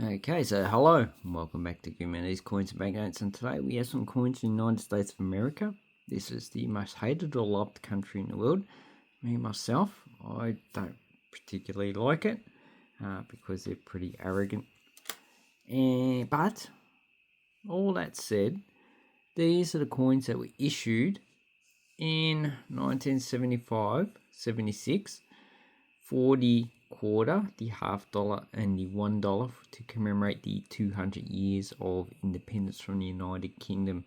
Okay, so hello and welcome back to Gumardee's Coins and Banknotes, and today we have some coins in the United States of America. This is the most hated or loved country in the world. Me, myself, I don't particularly like it because they're pretty arrogant. But all that said, these are the coins that were issued in 1975, 76 for the quarter, the $half, and the $1 to commemorate the 200 years of independence from the United Kingdom.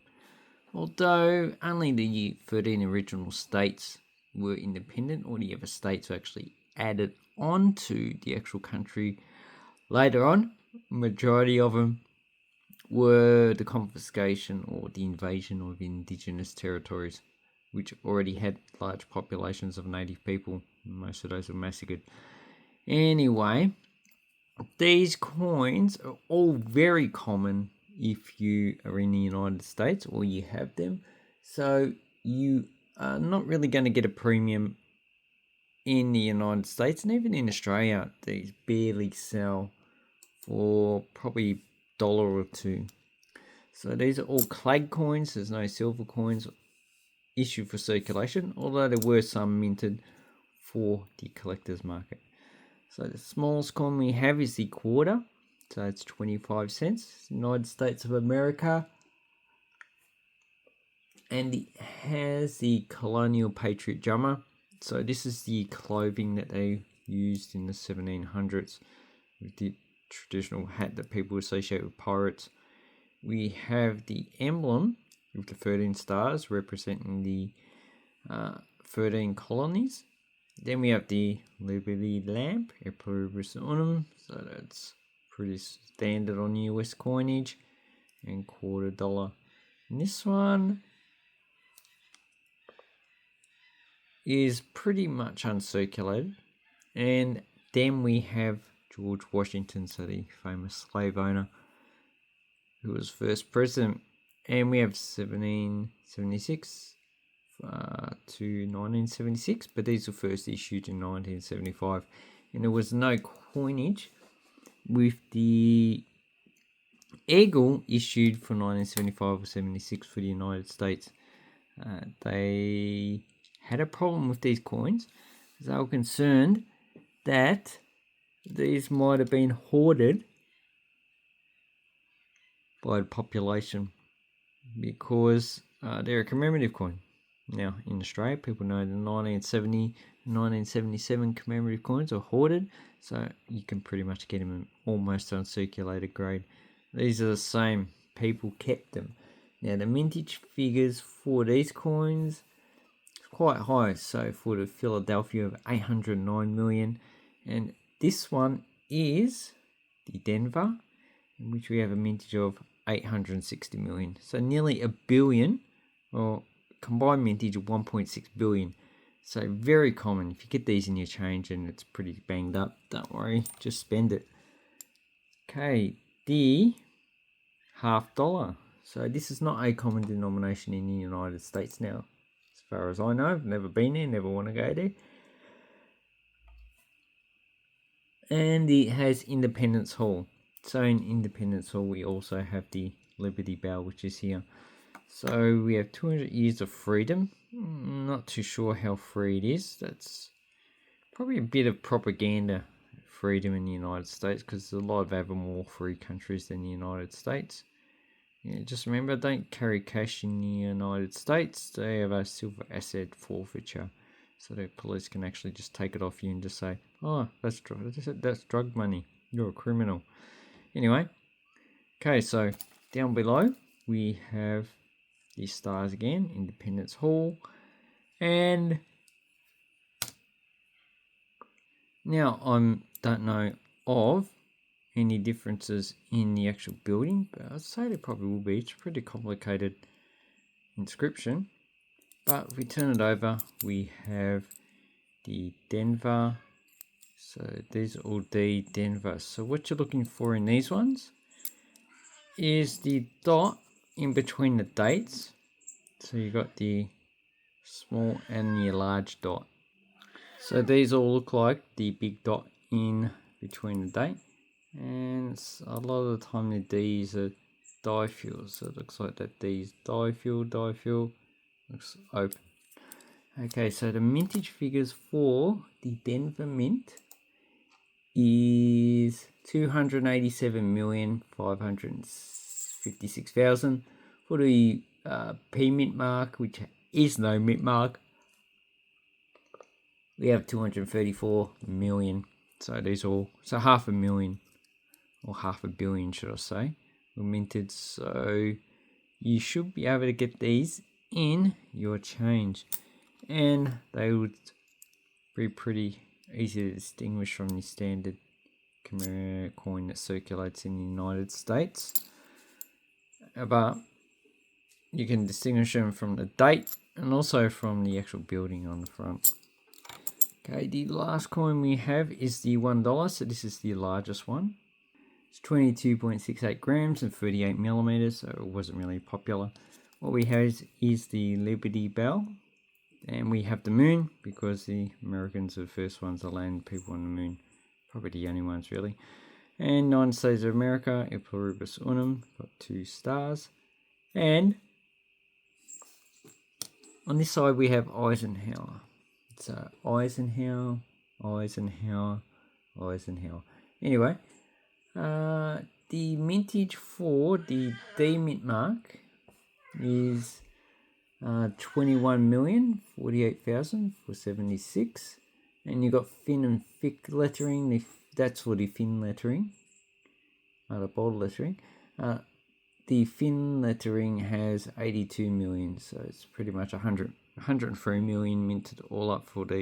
Although only the 13 original states were independent, all the other states were actually added onto the actual country later on. Majority of them were the confiscation or the invasion of indigenous territories, which already had large populations of native people. Most of those were massacred. Anyway, these coins are all very common if you are in the United States or you have them. So you are not really going to get a premium in the United States, and even in Australia, these barely sell for probably $1 or $2. So these are all clad coins. There's no silver coins issued for circulation, although there were some minted for the collector's market. So the smallest coin we have is the quarter. So it's 25 cents, United States of America. And it has the colonial patriot drummer. So this is the clothing that they used in the 1700s with the traditional hat that people associate with pirates. We have the emblem with the 13 stars representing the 13 colonies. Then we have the Liberty lamp, E pluribus unum, so that's pretty standard on US coinage, and $quarter. And this one is pretty much uncirculated. And then we have George Washington, so the famous slave owner who was first president. And we have 1776 to 1976, but these were first issued in 1975, and there was no coinage with the eagle issued for 1975 or 76 for the United States. They had a problem with these coins because they were concerned that these might have been hoarded by the population because they're a commemorative coin. Now, in Australia, people know the 1970, 1977 commemorative coins are hoarded, so you can pretty much get them in almost uncirculated grade. These are the same. People kept them. Now, the mintage figures for these coins is quite high. So, for the Philadelphia of 809 million, and this one is the Denver, in which we have a mintage of 860 million. So, nearly a billion, or combined mintage of 1.6 billion. So very common. If you get these in your change and it's pretty banged up, don't worry, just spend it. Okay, the $half. So this is not a common denomination in the United States now. As far as I know, I've never been there, never want to go there. And it has Independence Hall. So in Independence Hall, we also have the Liberty Bell, which is here. So we have 200 years of freedom. Not too sure how free it is. That's probably a bit of propaganda, freedom in the United States, because there's a lot of other more free countries than the United States. Yeah, just remember, don't carry cash in the United States. They have a silver asset forfeiture, so the police can actually just take it off you and just say, "Oh, that's drug money. You're a criminal." Anyway, okay, so down below we have the stars again, Independence Hall, and now I don't know of any differences in the actual building, but I'd say there probably will be. It's a pretty complicated inscription, but if we turn it over, we have the Denver. So these are all D Denver. So what you're looking for in these ones is the dot in between the dates. So you got the small and the large dot. So these all look like the big dot in between the date. And a lot of the time the D's are difuel, so it looks like that D's difuel, looks open. Okay, so the mintage figures for the Denver Mint is 287,556,000. For the P mint mark, which is no mint mark, we have 234 million. So these all, so 500,000, or 500 million, should I say, were minted. So you should be able to get these in your change, and they would be pretty easy to distinguish from the standard coin that circulates in the United States. But you can distinguish them from the date and also from the actual building on the front. Okay, the last coin we have is the $1, so this is the largest one. It's 22.68 grams and 38 millimeters, so it wasn't really popular. What we have is the Liberty Bell, and we have the moon because the Americans are the first ones to land people on the moon. Probably the only ones really. And United States of America, E Pluribus Unum, got 2 stars. And on this side we have Eisenhower. So Eisenhower. Anyway, the mintage for the D mint mark is 21,048,476, and you got thin and thick lettering. That's for the thin lettering, the bold lettering. The thin lettering has 82 million, so it's pretty much 103 million minted all up for the